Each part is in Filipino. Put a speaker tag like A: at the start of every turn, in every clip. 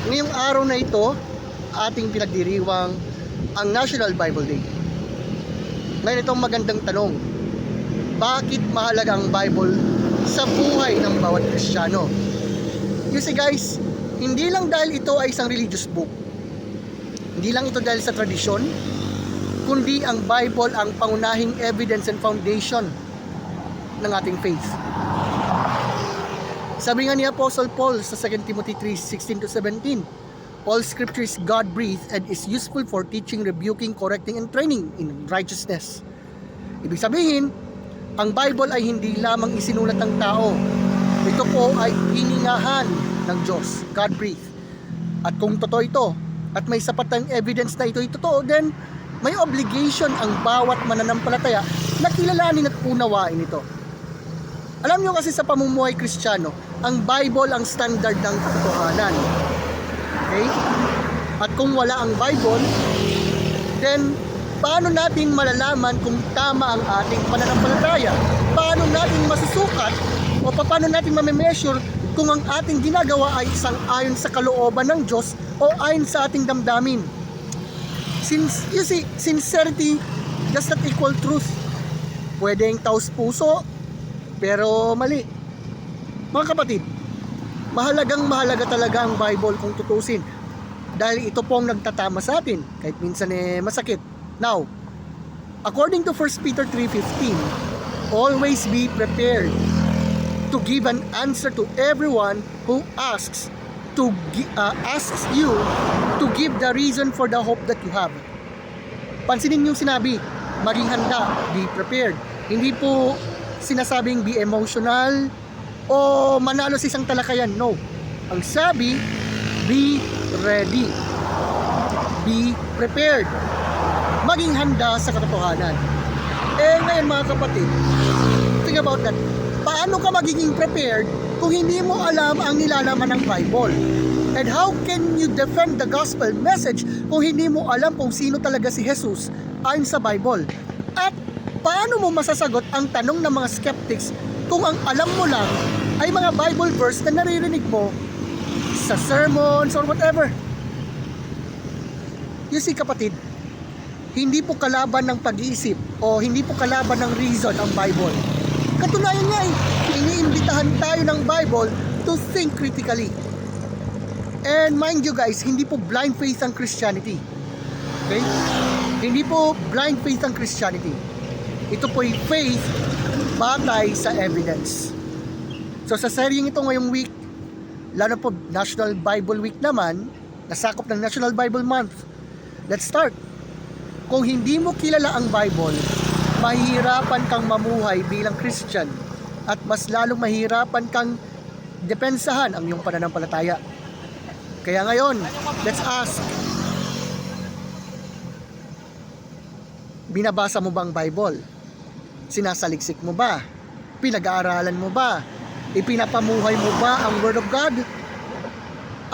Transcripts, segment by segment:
A: Ngayong araw na ito, ating pinagdiriwang ang National Bible Day. Ngayon itong magandang tanong, bakit mahalaga ang Bible sa buhay ng bawat Kristiyano? You see guys, hindi lang dahil ito ay isang religious book, hindi lang ito dahil sa tradisyon, kundi ang Bible ang pangunahing evidence and foundation ng ating faith. Sabi nga ni Apostle Paul sa 2 Timothy 3:16-17, all scripture is God-breathed and is useful for teaching, rebuking, correcting, and training in righteousness. Ibig sabihin, ang Bible ay hindi lamang isinulat ng tao. Ito po ay hiningahan ng Diyos, God-breathed. At kung totoo ito, at may sapat ng evidence na ito ay totoo, then may obligation ang bawat mananampalataya na kilalanin at unawain ito. Alam nyo kasi sa pamumuhay Kristiyano, ang Bible ang standard ng katotohanan. Okay? At kung wala ang Bible, then paano natin malalaman kung tama ang ating pananampalataya? Paano natin masusukat o paano natin mame-measure kung ang ating ginagawa ay ayon sa kalooban ng Diyos o ayon sa ating damdamin? Since you see, sincerity does not equal truth. Pwedeng taos puso, pero mali. Mga kapatid, mahalaga talaga ang Bible kung tutusin. Dahil ito po ang nagtatama sa atin, kahit minsan masakit. Now, according to 1 Peter 3:15, always be prepared to give an answer to everyone who asks you to give the reason for the hope that you have. Pansinin yung sinabi, maging handa, be prepared. Hindi po sinasabing be emotional o manalo sa isang talakayan. No. Ang sabi, be ready. Be prepared. Maging handa sa katotohanan. Ngayon mga kapatid, think about that. Paano ka magiging prepared kung hindi mo alam ang nilalaman ng Bible? And how can you defend the gospel message kung hindi mo alam kung sino talaga si Jesus ayon sa Bible? At paano mo masasagot ang tanong ng mga skeptics kung ang alam mo lang ay mga Bible verse na naririnig mo sa sermons or whatever? You see kapatid, hindi po kalaban ng pag-iisip o hindi po kalaban ng reason ang Bible. Katunayan nga iniimbitahan tayo ng Bible to think critically. And mind you guys, hindi po blind faith ang Christianity. Okay? Hindi po blind faith ang Christianity. Ito po ay faith batay sa evidence. So sa seryeng ito ngayong week, lalo po National Bible Week naman, nasakop ng National Bible Month. Let's start. Kung hindi mo kilala ang Bible, mahihirapan kang mamuhay bilang Christian at mas lalong mahihirapan kang depensahan ang iyong pananampalataya. Kaya ngayon, let's ask, binabasa mo ba ang Bible? Sinasaliksik mo ba? Pinag-aaralan mo ba? Ipinapamuhay mo ba ang Word of God?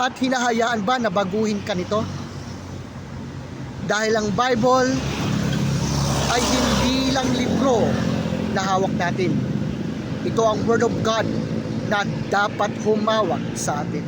A: At hinahayaan ba na baguhin ka nito? Dahil ang Bible ay hindi lang libro na hawak natin. Ito ang Word of God na dapat humawak sa atin.